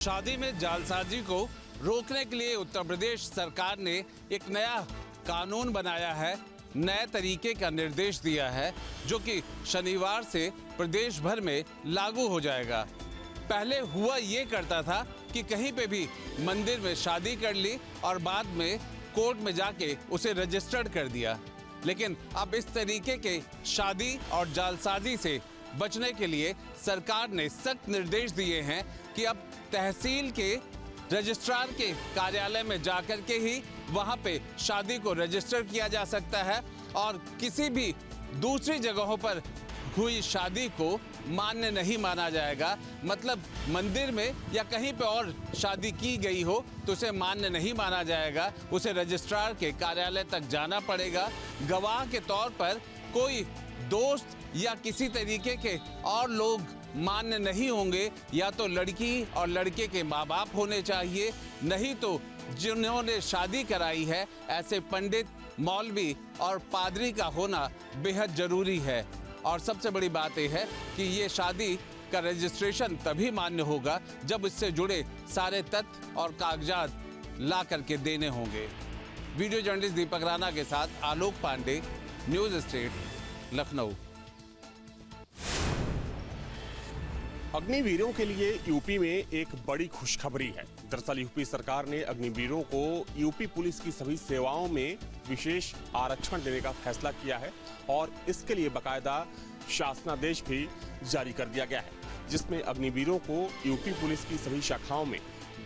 शादी में जालसाजी को रोकने के लिए उत्तर प्रदेश सरकार ने एक नया कानून बनाया है, नए तरीके का निर्देश दिया है, जो कि शनिवार से प्रदेश भर में लागू हो जाएगा। पहले हुआ ये करता था कि कहीं पे भी मंदिर में शादी कर ली और बाद में कोर्ट में जाके उसे रजिस्टर्ड कर दिया, लेकिन अब इस तरीके के शादी और जालसाजी से बचने के लिए सरकार ने सख्त निर्देश दिए हैं कि अब तहसील के रजिस्ट्रार के कार्यालय में जाकर के ही वहां पे शादी को रजिस्टर किया जा सकता है और किसी भी दूसरी जगहों पर हुई शादी को मान्य नहीं माना जाएगा। मतलब मंदिर में या कहीं पे और शादी की गई हो तो उसे मान्य नहीं माना जाएगा, उसे रजिस्ट्रार के कार्यालय तक जाना पड़ेगा। गवाह के तौर पर कोई दोस्त या किसी तरीके के और लोग मान्य नहीं होंगे, या तो लड़की और लड़के के माँ बाप होने चाहिए, नहीं तो जिन्होंने शादी कराई है ऐसे पंडित, मौलवी और पादरी का होना बेहद जरूरी है। और सबसे बड़ी बात यह है कि ये शादी का रजिस्ट्रेशन तभी मान्य होगा जब इससे जुड़े सारे तथ्य और कागजात ला करके देने होंगे। वीडियो जर्नलिस्ट दीपक राणा के साथ आलोक पांडे, न्यूज़ स्टेट, लखनऊ। अग्निवीरों के लिए यूपी में एक बड़ी खुशखबरी है। दरअसल यूपी सरकार ने अग्निवीरों को यूपी पुलिस की सभी सेवाओं में विशेष आरक्षण देने का फैसला किया है और इसके लिए बाकायदा शासनादेश भी जारी कर दिया गया है, जिसमें अग्निवीरों को यूपी पुलिस की सभी शाखाओं में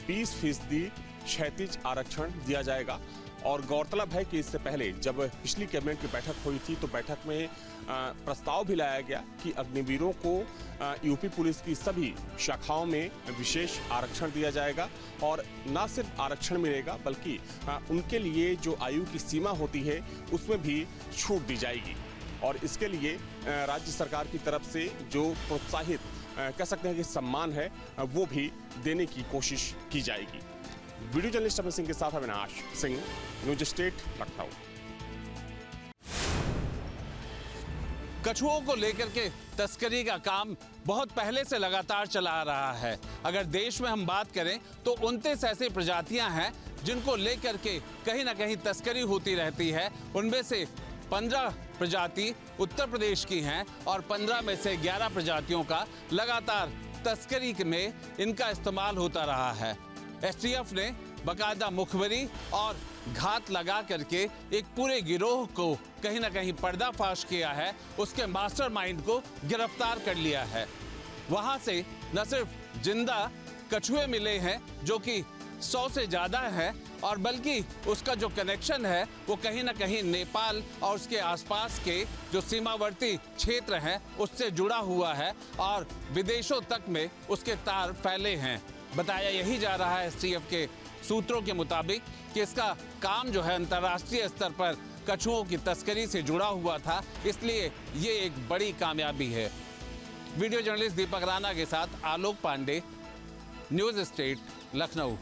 20% क्षैतिज आरक्षण दिया जाएगा। और गौरतलब है कि इससे पहले जब पिछली कैबिनेट की बैठक हुई थी तो बैठक में प्रस्ताव भी लाया गया कि अग्निवीरों को यूपी पुलिस की सभी शाखाओं में विशेष आरक्षण दिया जाएगा और न सिर्फ आरक्षण मिलेगा बल्कि उनके लिए जो आयु की सीमा होती है उसमें भी छूट दी जाएगी। और इसके लिए राज्य सरकार की तरफ से जो प्रोत्साहित कह सकते हैं कि सम्मान है वो भी देने की कोशिश की जाएगी। वीडियो जर्नलिस्ट अमित सिंह के साथ अविनाश सिंह, न्यूज़ स्टेट, लखनऊ। कछुओं को लेकर के तस्करी का काम बहुत पहले से लगातार चला आ रहा है। अगर देश में हम बात करें तो 29 ऐसी प्रजातियां हैं जिनको लेकर के कहीं ना कहीं तस्करी होती रहती है। उनमें से 15 प्रजाति उत्तर प्रदेश की हैं और 15 में से 11 प्रजातियों का लगातार तस्करी में इनका इस्तेमाल होता रहा है। एसटीएफ ने बाकायदा मुखबरी और घात लगा करके एक पूरे गिरोह को कहीं ना कहीं पर्दाफाश किया है, उसके मास्टरमाइंड को गिरफ्तार कर लिया है। वहां से न सिर्फ जिंदा कछुए मिले हैं जो कि 100 से ज्यादा है, और बल्कि उसका जो कनेक्शन है वो कहीं ना कहीं नेपाल और उसके आसपास के जो सीमावर्ती क्षेत्र हैं उससे जुड़ा हुआ है और विदेशों तक में उसके तार फैले हैं। बताया यही जा रहा है एसटीएफ के सूत्रों के मुताबिक कि इसका काम जो है अंतर्राष्ट्रीय स्तर पर कछुओं की तस्करी से जुड़ा हुआ था, इसलिए ये एक बड़ी कामयाबी है। वीडियो जर्नलिस्ट दीपक राणा के साथ आलोक पांडे, न्यूज़ स्टेट, लखनऊ।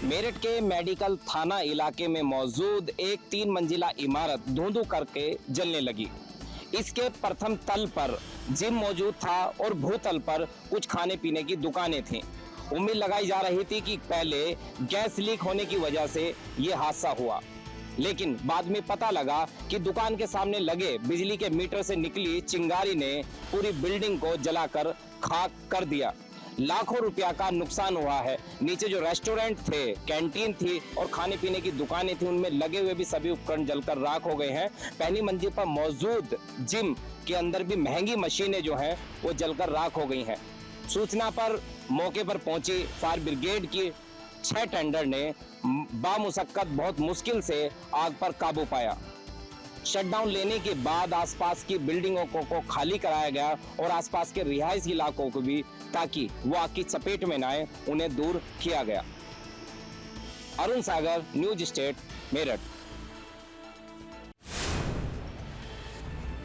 मेरठ के मेडिकल थाना इलाके में मौजूद एक 3 मंजिला इमारत धुंधु करके जलने लगी। इसके प्रथम तल पर जिम मौजूद था और भूतल पर कुछ खाने पीने की दुकानें थीं। उम्मीद लगाई जा रही थी कि पहले गैस लीक होने की वजह से ये हादसा हुआ, लेकिन बाद में पता लगा कि दुकान के सामने लगे बिजली के मीटर से निकली चिंगारी ने पूरी बिल्डिंग को जलाकर खाक कर दिया। लाखों रुपया का नुकसान हुआ है। नीचे जो रेस्टोरेंट थे, कैंटीन थी और खाने पीने की दुकानें थी, उनमें लगे हुए भी सभी उपकरण जलकर राख हो गए हैं। पहली मंजिल पर मौजूद जिम के अंदर भी महंगी मशीनें जो हैं वो जलकर राख हो गई हैं। सूचना पर मौके पर पहुंची फायर ब्रिगेड की 6 टेंडर ने बामुशक्कत बहुत मुश्किल से आग पर काबू पाया। शटडाउन लेने के बाद आसपास की बिल्डिंगों को खाली कराया गया और आसपास के रिहायशी इलाकों को भी, ताकि वो आग की चपेट में न आए, उन्हें दूर किया गया। अरुण सागर, न्यूज़ स्टेट, मेरठ।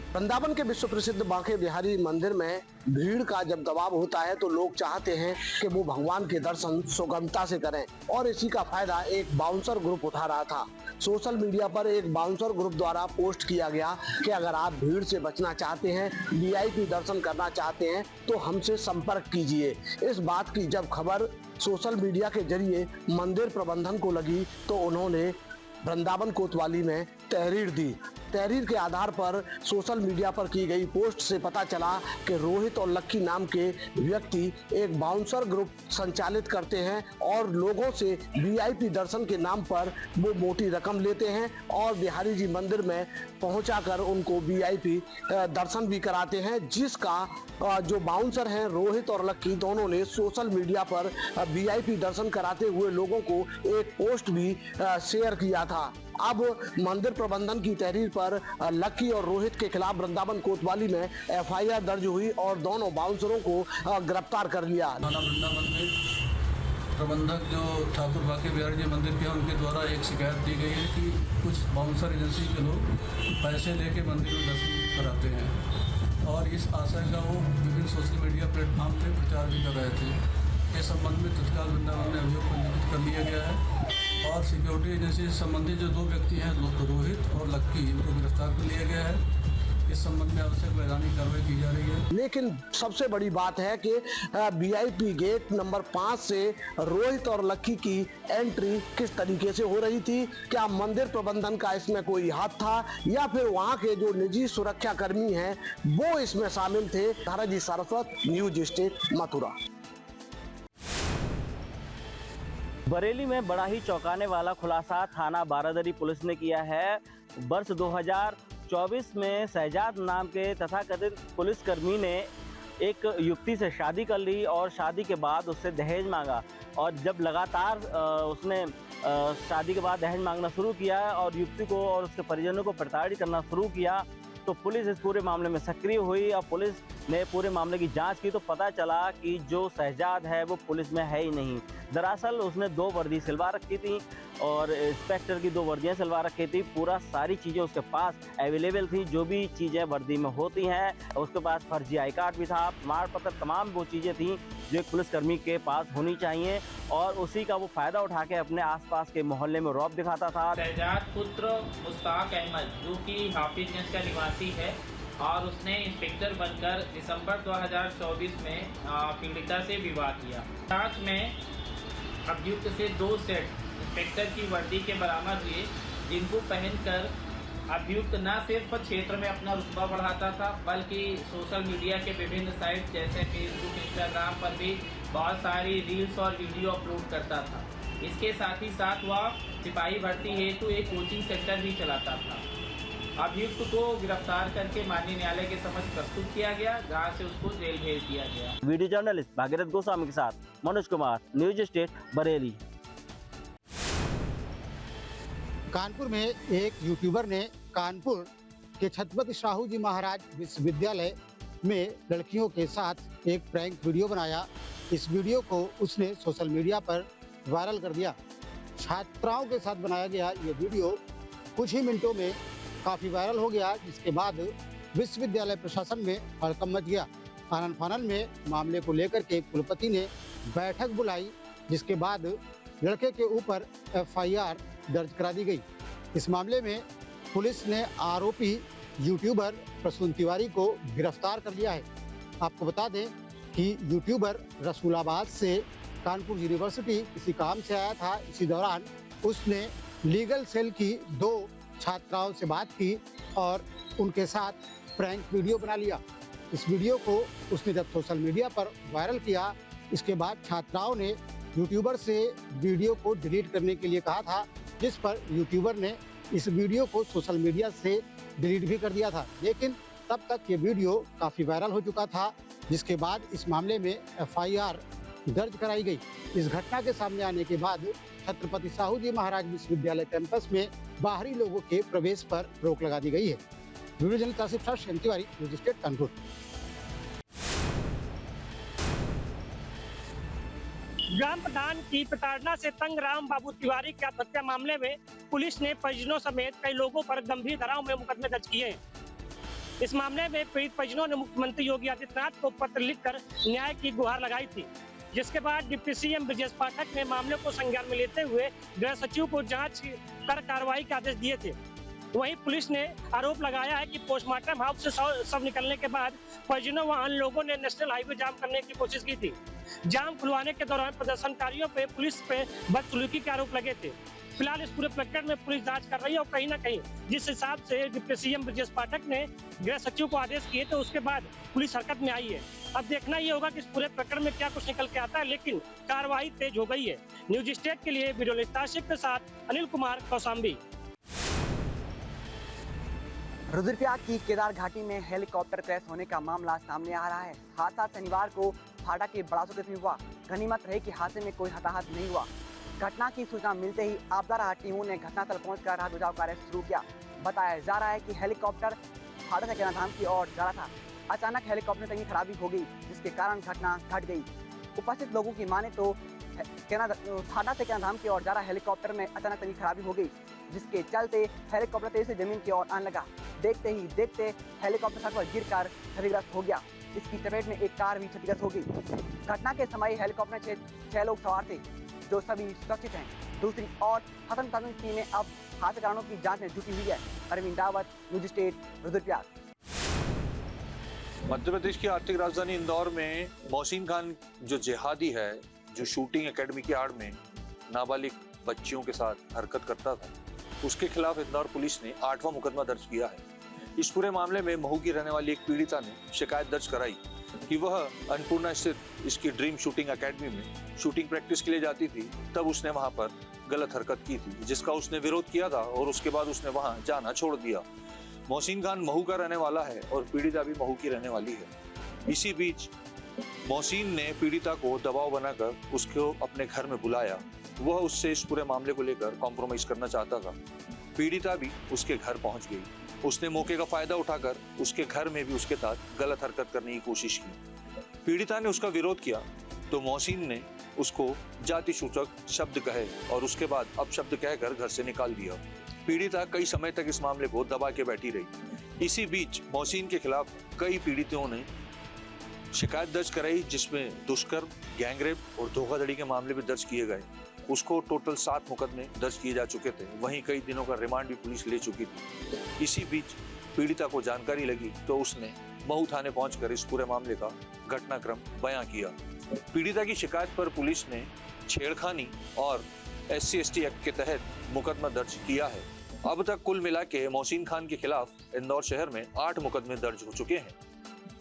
वृंदावन के विश्व प्रसिद्ध बांके बिहारी मंदिर में भीड़ का जब दबाव होता है तो लोग चाहते हैं कि वो भगवान के दर्शन सुगमता से करें, और इसी का फायदा एक बाउंसर ग्रुप उठा रहा था। सोशल मीडिया पर एक बाउंसर ग्रुप द्वारा पोस्ट किया गया कि अगर आप भीड़ से बचना चाहते हैं, वीआईपी दर्शन करना चाहते हैं तो हमसे संपर्क कीजिए। इस बात की जब खबर सोशल मीडिया के जरिए मंदिर प्रबंधन को लगी तो उन्होंने वृंदावन कोतवाली में तहरीर दी। तहरीर के आधार पर सोशल मीडिया पर की गई पोस्ट से पता चला कि रोहित और लक्की नाम के व्यक्ति एक बाउंसर ग्रुप संचालित करते हैं और लोगों से वीआईपी दर्शन के नाम पर वो मोटी रकम लेते हैं और बिहारी जी मंदिर में पहुंचाकर उनको वीआईपी दर्शन भी कराते हैं, जिसका जो बाउंसर हैं रोहित और लक्की दोनों ने सोशल मीडिया पर वीआईपी दर्शन कराते हुए लोगों को एक पोस्ट भी शेयर किया था। अब मंदिर प्रबंधन की तहरीर पर लक्की और रोहित के खिलाफ वृंदावन कोतवाली में एफआईआर दर्ज हुई और दोनों बाउंसरों को गिरफ्तार कर लिया। वृंदावन में प्रबंधक जो ठाकुर बांके बिहारी जी मंदिर के, उनके द्वारा एक शिकायत दी गई है कि कुछ बाउंसर एजेंसी के लोग पैसे लेके मंदिर में दर्शन कराते हैं और इस आशय का वो विभिन्न सोशल मीडिया प्लेटफॉर्म पे प्रचार भी कर रहे थे। इस संबंध में तत्काल वृंदावन में अभियोग पंजीकृत कर लिया गया है और सिक्योरिटी एजेंसी से संबंधित जो दो व्यक्ति हैं रोहित और लक्की, इनको गिरफ्तार कर लिया गया है। इस संबंध में आवश्यक वैधानिक कार्रवाई की जा रही है। लेकिन सबसे बड़ी बात है कि वीआईपी गेट नंबर 5 से रोहित और लक्की की एंट्री किस तरीके से हो रही थी? क्या मंदिर प्रबंधन का इसमें कोई हाथ था या फिर वहां के जो निजी सुरक्षा कर्मी हैं वो इसमें शामिल थे? धाराजी सारस्वत, न्यूज स्टेट, मथुरा। बरेली में बड़ा ही चौंकाने वाला खुलासा थाना बारादरी पुलिस ने किया है। वर्ष 2024 में शहजाद नाम के तथाकथित पुलिसकर्मी ने एक युवती से शादी कर ली और शादी के बाद उससे दहेज मांगा, और जब लगातार उसने शादी के बाद दहेज मांगना शुरू किया और युवती को और उसके परिजनों को प्रताड़ित करना शुरू किया तो पुलिस इस पूरे मामले में सक्रिय हुई और पुलिस ने पूरे मामले की जांच की तो पता चला कि जो शहजाद है वो पुलिस में है ही नहीं। दरअसल उसने 2 वर्दी सिलवा रखी थी और इंस्पेक्टर की 2 वर्दियां सिलवा रखी थी। पूरा सारी चीज़ें उसके पास अवेलेबल थी, जो भी चीज़ें वर्दी में होती हैं। उसके पास फर्जी आई कार्ड भी था, प्रमाण पत्र, तमाम वो चीज़ें थी जो एक पुलिसकर्मी के पास होनी चाहिए, और उसी का वो फ़ायदा उठा के अपने आसपास के मोहल्ले में रौब दिखाता था। शहजाद पुत्र मुश्ताक अहमद जो कि हाफिजगंज का निवासी है और उसने इंस्पेक्टर बनकर दिसंबर 2024 में पीड़िता से विवाह किया। जांच में अभियुक्त से 2 सेट इंस्पेक्टर की वर्दी के बरामद हुए, जिनको पहनकर अभियुक्त न सिर्फ क्षेत्र में अपना रुतबा बढ़ाता था बल्कि सोशल मीडिया के विभिन्न साइट जैसे फेसबुक, इंस्टाग्राम पर भी बहुत सारी रील्स और वीडियो अपलोड करता था। इसके साथ ही साथ वह सिपाही भर्ती हेतु एक कोचिंग सेंटर भी चलाता था। अभियुक्त को गिरफ्तार करके माननीय न्यायालय के समक्ष प्रस्तुत किया गया, जहां से उसको जेल भेज दिया गया। वीडियो जर्नलिस्ट भागीरथ गोस्वामी के साथ मनोज कुमार, न्यूज स्टेट, बरेली। कानपुर में एक यूट्यूबर ने कानपुर के छत्रपति शाहू जी महाराज विश्वविद्यालय में लड़कियों के साथ एक प्रैंक वीडियो बनाया। इस वीडियो को उसने सोशल मीडिया पर वायरल कर दिया। छात्राओं के साथ बनाया गया ये वीडियो कुछ ही मिनटों में काफ़ी वायरल हो गया, जिसके बाद विश्वविद्यालय प्रशासन में हड़कंप मच गया। आनन फानन में मामले को लेकर के कुलपति ने बैठक बुलाई, जिसके बाद लड़के के ऊपर एफआईआर दर्ज करा दी गई। इस मामले में पुलिस ने आरोपी यूट्यूबर प्रसून तिवारी को गिरफ्तार कर लिया है। आपको बता दें कि यूट्यूबर रसूलाबाद से कानपुर यूनिवर्सिटी किसी काम से आया था। इसी दौरान उसने लीगल सेल की 2 छात्राओं से बात की और उनके साथ प्रैंक वीडियो बना लिया। इस वीडियो को उसने जब सोशल मीडिया पर वायरल किया, इसके बाद छात्राओं ने यूट्यूबर से वीडियो को डिलीट करने के लिए कहा था, जिस पर यूट्यूबर ने इस वीडियो को सोशल मीडिया से डिलीट भी कर दिया था। लेकिन तब तक ये वीडियो काफ़ी वायरल हो चुका था, जिसके बाद इस मामले में एफआईआर दर्ज कराई गई। इस घटना के सामने आने के बाद छत्रपति शाहू जी महाराज विश्वविद्यालय कैंपस में बाहरी लोगों के प्रवेश पर रोक लगा दी गई है। वीडियो जर्नलिस्ट आसिफ शाह, शैन तिवारी, न्यूज स्टेट, कानपुर। ग्राम प्रधान की प्रताड़ना से तंग राम बाबू तिवारी की आत्महत्या मामले में पुलिस ने परिजनों समेत कई लोगों पर गंभीर धाराओं में मुकदमे दर्ज किए हैं। इस मामले में पीड़ित परिजनों ने मुख्यमंत्री योगी आदित्यनाथ को पत्र लिखकर न्याय की गुहार लगाई थी, जिसके बाद डिप्टी सीएम ब्रजेश पाठक ने मामले को संज्ञान में लेते हुए गृह सचिव को जांच कर कार्रवाई के आदेश दिए थे। वहीं पुलिस ने आरोप लगाया है कि पोस्टमार्टम हाउस से सब निकलने के बाद परिजनों व अन्य लोगों ने नेशनल हाईवे जाम करने की कोशिश की थी। जाम खुलवाने के दौरान प्रदर्शनकारियों पे पुलिस पे बदसलूकी के आरोप लगे थे। फिलहाल इस पूरे प्रकरण में पुलिस जांच कर रही है और कहीं न कहीं जिस हिसाब से डिप्टी सीएम ब्रजेश पाठक ने गृह सचिव को आदेश किए तो उसके बाद पुलिस हरकत में आई है। अब देखना ये होगा कि इस पूरे प्रकरण में क्या कुछ निकल के आता है, लेकिन कार्रवाई तेज हो गई है। न्यूज स्टेट के लिए वीडियो लिस्टाशिप के साथ अनिल कुमार कौशाम्बी। रुद्रप्रयाग की केदार घाटी में हेलीकॉप्टर क्रैश होने का मामला सामने आ रहा है। हादसा शनिवार को फाड़ा के बड़ासुर में हुआ। गनीमत रहे कि हादसे में कोई हताहत नहीं हुआ। घटना की सूचना मिलते ही आपदा राहत टीमों ने घटनास्थल पहुंचकर राहत बचाव कार्य शुरू किया। बताया जा रहा है कि हेलीकॉप्टर फाड़ा से केदारधाम की ओर जा रहा था। अचानक हेलीकॉप्टर में तंगी खराबी हो गई, जिसके कारण घटना घट गई। उपस्थित लोगों की माने तो फाड़ा से केदारधाम की ओर जा रहा हेलीकॉप्टर में अचानक तंगी खराबी हो गई, जिसके चलते हेलीकॉप्टर तेजी से जमीन की ओर आने लगा। देखते ही देखते हेलीकॉप्टर सड़क पर गिरकर क्षतिग्रस्त हो गया। इसकी चपेट में एक कार भी क्षतिग्रस्त हो गई। घटना के समय हेलीकॉप्टर में 6 लोग सवार थे, जो सभी सुरक्षित हैं। दूसरी ओर हसन टीमें अब हादसे कारणों की जांच में जुटी हुई है। अरविंद दावत, न्यूज स्टेट, रुद्रप्रयाग। मध्य प्रदेश की आर्थिक राजधानी इंदौर में मोहसिन खान जो जिहादी है, जो शूटिंग एकेडमी की आड़ में नाबालिग बच्चियों के साथ हरकत करता था, उसके खिलाफ इंदौर पुलिस ने 8वां मुकदमा दर्ज किया है। इस पूरे मामले में महू की रहने वाली एक पीड़िता ने शिकायत दर्ज कराई कि वह अन्नपूर्णा स्थित इसकी ड्रीम शूटिंग एकेडमी में शूटिंग प्रैक्टिस के लिए जाती थी। तब उसने वहां पर गलत हरकत की थी, जिसका उसने विरोध किया था और उसके बाद उसने वहां जाना छोड़ दिया। मोहसिन खान महू का रहने वाला है और पीड़िता भी महू की रहने वाली है। इसी बीच मोहसिन ने पीड़िता को दबाव बनाकर उसको अपने घर में बुलाया। वह उससे इस पूरे मामले को लेकर कॉम्प्रोमाइज करना चाहता था। पीड़िता भी उसके घर पहुंच गई। उसने मौके का फायदा उठाकर उसके घर में भी उसके साथ गलत हरकत करने की कोशिश की। पीड़िता ने उसका विरोध किया तो मोहसिन ने उसको जाति सूचक शब्द कहे और उसके बाद अपशब्द कहकर घर से निकाल दिया। पीड़िता कई समय तक इस मामले को दबा के बैठी रही। इसी बीच मोहसिन के खिलाफ कई पीड़ितों ने शिकायत दर्ज कराई, जिसमें दुष्कर्म, गैंगरेप और धोखाधड़ी के मामले भी दर्ज किए गए। उसको टोटल 7 मुकदमे दर्ज किए जा चुके थे। वहीं कई दिनों का रिमांड भी पुलिस ले चुकी थी। इसी बीच पीड़िता को जानकारी लगी तो उसने महू थाने पहुंचकर इस पूरे मामले का घटनाक्रम बयां किया। पीड़िता की शिकायत पर पुलिस ने छेड़खानी और SC/ST एक्ट के तहत मुकदमा दर्ज किया है। अब तक कुल मिला के मोहसिन खान के खिलाफ इंदौर शहर में 8 मुकदमे दर्ज हो चुके हैं।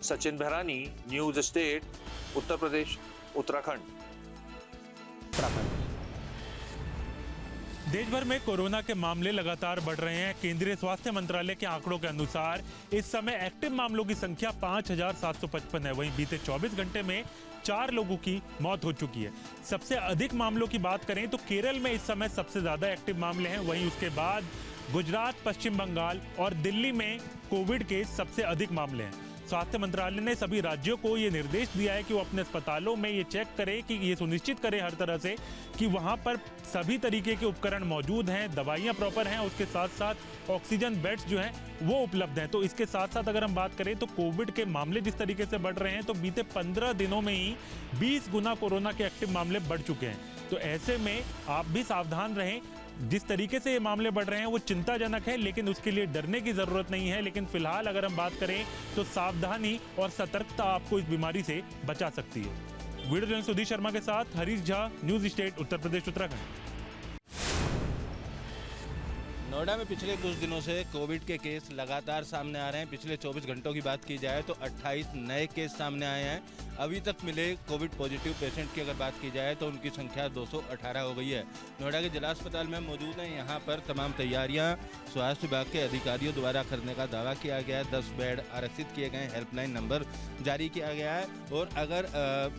Sachin बहरानी, news state, Uttar Pradesh, Uttarakhand. देश भर में कोरोना के मामले लगातार बढ़ रहे हैं। केंद्रीय स्वास्थ्य मंत्रालय के आंकड़ों के अनुसार इस समय एक्टिव मामलों की संख्या 5,755 है। वहीं बीते 24 घंटे में 4 लोगों की मौत हो चुकी है। सबसे अधिक मामलों की बात करें तो केरल में इस समय सबसे ज्यादा एक्टिव मामले हैं। वहीं उसके बाद गुजरात, पश्चिम बंगाल और दिल्ली में कोविड के सबसे अधिक मामले हैं। स्वास्थ्य मंत्रालय ने सभी राज्यों को ये निर्देश दिया है कि वो अपने अस्पतालों में ये चेक करें, कि ये सुनिश्चित करें हर तरह से कि वहाँ पर सभी तरीके के उपकरण मौजूद हैं, दवाइयाँ प्रॉपर हैं, उसके साथ साथ ऑक्सीजन बेड्स जो हैं वो उपलब्ध हैं। तो इसके साथ साथ अगर हम बात करें तो कोविड के मामले जिस तरीके से बढ़ रहे हैं, तो बीते 15 दिनों में ही 20 गुना कोरोना के एक्टिव मामले बढ़ चुके हैं। तो ऐसे में आप भी सावधान रहें। जिस तरीके से ये मामले बढ़ रहे हैं वो चिंताजनक है, लेकिन उसके लिए डरने की जरूरत नहीं है। लेकिन फिलहाल अगर हम बात करें तो सावधानी और सतर्कता आपको इस बीमारी से बचा सकती है। वीडियो जर्नलिस्ट सुधीर शर्मा के साथ हरीश झा, न्यूज स्टेट, उत्तर प्रदेश, उत्तराखंड। नोएडा में पिछले कुछ दिनों से कोविड के केस लगातार सामने आ रहे हैं। पिछले 24 घंटों की बात की जाए तो 28 नए केस सामने आए हैं। अभी तक मिले कोविड पॉजिटिव पेशेंट की अगर बात की जाए तो उनकी संख्या 218 हो गई है। नोएडा के जिला अस्पताल में मौजूद हैं। यहाँ पर तमाम तैयारियाँ स्वास्थ्य विभाग के अधिकारियों द्वारा करने का दावा किया गया है। 10 बेड आरक्षित किए गए, हेल्पलाइन नंबर जारी किया गया है और अगर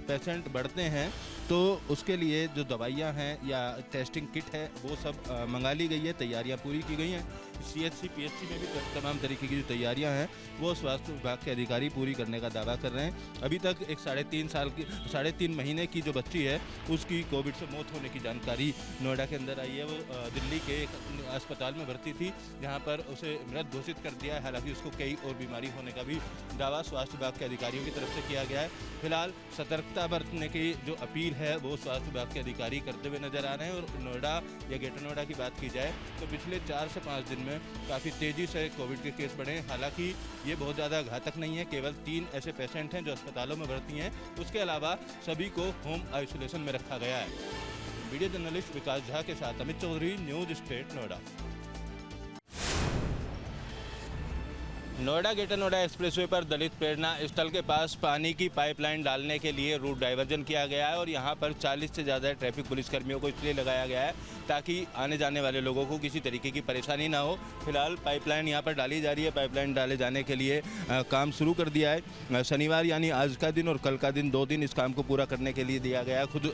पेशेंट बढ़ते हैं तो उसके लिए जो दवाइयाँ हैं या टेस्टिंग किट है वो सब मंगा ली गई है, तैयारियाँ पूरी की गई हैं। CHC PHC में भी तमाम तरीके की जो तैयारियां हैं वो स्वास्थ्य विभाग के अधिकारी पूरी करने का दावा कर रहे हैं। अभी तक एक 3.5 महीने की जो बच्ची है उसकी कोविड से मौत होने की जानकारी नोएडा के अंदर आई है। वो दिल्ली के एक अस्पताल में भर्ती थी जहाँ पर उसे मृत घोषित कर दिया है। हालांकि उसको कई और बीमारी होने का भी दावा स्वास्थ्य विभाग के अधिकारियों की तरफ से किया गया है। फिलहाल सतर्कता बरतने की जो अपील है वो स्वास्थ्य विभाग के अधिकारी करते हुए नजर आ रहे हैं। और नोएडा या ग्रेटर नोएडा की बात की जाए तो पिछले 4 से 5 दिन में काफ़ी तेज़ी से कोविड के केस बढ़े। हालांकि ये बहुत ज़्यादा घातक नहीं है, केवल 3 ऐसे पेशेंट हैं जो अस्पतालों में भर्ती हैं। उसके अलावा सभी को होम आइसोलेशन में रखा गया है। वीडियो जर्नलिस्ट विकास झा के साथ Amit Chaudhary, News State Noida. Noida Greater Noida expressway पर दलित प्रेरणा स्थल के पास पानी की पाइपलाइन डालने के लिए रूट डाइवर्जन किया गया है और यहां पर 40 से ज़्यादा ट्रैफिक पुलिसकर्मियों को इसलिए लगाया गया है ताकि आने जाने वाले लोगों को किसी तरीके की परेशानी ना हो। फिलहाल पाइपलाइन यहां पर डाली जा रही है। पाइपलाइन डाले जाने के लिए काम शुरू कर दिया है। शनिवार यानी आज का दिन और कल का दिन 2 दिन इस काम को पूरा करने के लिए दिया गया है। खुद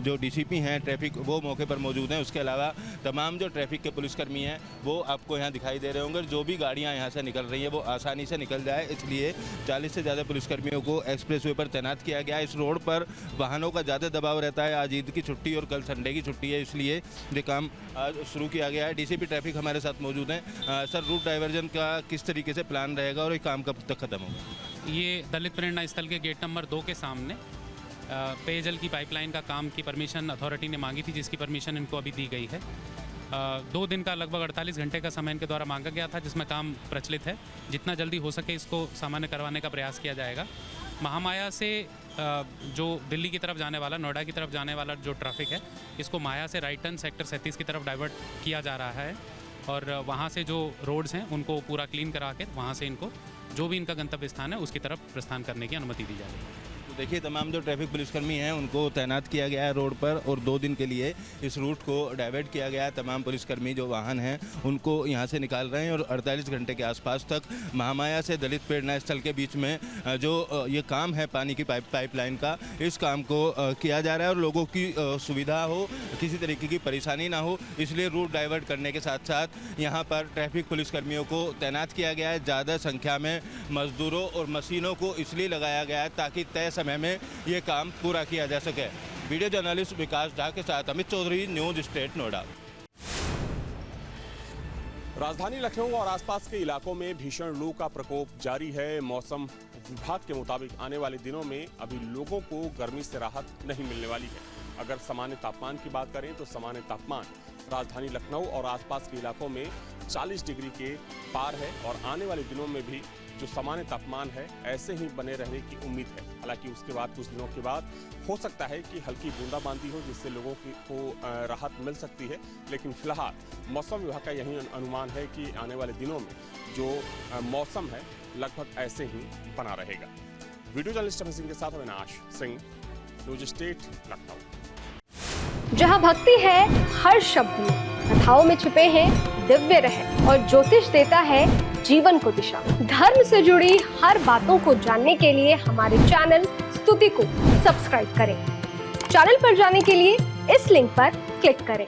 जो DCP हैं ट्रैफिक वो मौके पर मौजूद हैं। उसके अलावा तमाम जो ट्रैफिक के पुलिसकर्मी हैं वो आपको यहाँ दिखाई दे रहे होंगे। जो भी गाड़ियाँ यहाँ से निकल रही हैं वो आसानी से निकल जाए, इसलिए 40 से ज़्यादा पुलिसकर्मियों को एक्सप्रेसवे पर तैनात किया गया है। इस रोड पर वाहनों का ज़्यादा दबाव रहता है। आज ईद की छुट्टी और कल संडे की छुट्टी है, इसलिए ये काम आज शुरू किया गया है। DCP ट्रैफिक हमारे साथ मौजूद हैं। सर, रूट डाइवर्जन का किस तरीके से प्लान रहेगा और ये काम कब तक खत्म होगा? ये दलित प्रेरणा स्थल के गेट नंबर 2 के सामने पेयजल की पाइपलाइन का काम की परमिशन अथॉरिटी ने मांगी थी, जिसकी परमिशन इनको अभी दी गई है। 2 दिन का लगभग 48 घंटे का समय इनके द्वारा मांगा गया था, जिसमें काम प्रचलित है। जितना जल्दी हो सके इसको सामान्य करवाने का प्रयास किया जाएगा। महामाया से जो दिल्ली की तरफ जाने वाला, नोएडा की तरफ जाने वाला जो ट्रैफिक है, इसको माया से राइट टर्न सेक्टर 37 की तरफ डाइवर्ट किया जा रहा है और वहाँ से जो रोड्स हैं उनको पूरा क्लीन करा कर वहाँ से इनको जो भी इनका गंतव्य स्थान है उसकी तरफ प्रस्थान करने की अनुमति दी जा रही है। देखिए, तमाम जो ट्रैफिक पुलिसकर्मी हैं उनको तैनात किया गया है रोड पर और 2 दिन के लिए इस रूट को डाइवर्ट किया गया है। तमाम पुलिसकर्मी जो वाहन हैं उनको यहाँ से निकाल रहे हैं और 48 घंटे के आसपास तक महामाया से दलित प्रेरणा स्थल के बीच में जो ये काम है पानी की पाइपलाइन का, इस काम को किया जा रहा है और लोगों की सुविधा हो, किसी तरीके की परेशानी ना हो, इसलिए रूट डाइवर्ट करने के साथ साथ यहाँ पर ट्रैफिक पुलिसकर्मियों को तैनात किया गया है। ज़्यादा संख्या में मजदूरों और मशीनों को इसलिए लगाया गया है ताकि तय समय में ये काम पूरा किया जा सके। वीडियो जर्नलिस्ट विकास झा के साथ अमित चौधरी, न्यूज स्टेट नोएडा। राजधानी लखनऊ और आसपास के इलाकों में भीषण लू का प्रकोप जारी है। मौसम विभाग के मुताबिक आने वाले दिनों में अभी लोगों को गर्मी से राहत नहीं मिलने वाली है। अगर सामान्य तापमान की बात करें तो सामान्य तापमान राजधानी लखनऊ और आसपास के इलाकों में 40 डिग्री के पार है और आने वाले दिनों में भी जो सामान्य तापमान है ऐसे ही बने रहने की उम्मीद है। हालांकि उसके बाद कुछ दिनों के बाद हो सकता है कि हल्की बूंदाबांदी हो जिससे लोगों को राहत मिल सकती है, लेकिन फिलहाल मौसम विभाग का यही अनुमान है कि आने वाले दिनों में जो मौसम है लगभग ऐसे ही बना रहेगा। वीडियो जर्नलिस्ट अमित सिंह के साथ अविनाश सिंह, न्यूज स्टेट लखनऊ। जहाँ भक्ति है हर शब्द में, कथाओं में छुपे हैं दिव्य रहस्य और ज्योतिष देता है जीवन को दिशा। धर्म से जुड़ी हर बातों को जानने के लिए हमारे चैनल स्तुति को सब्सक्राइब करें। चैनल पर जाने के लिए इस लिंक पर क्लिक करें।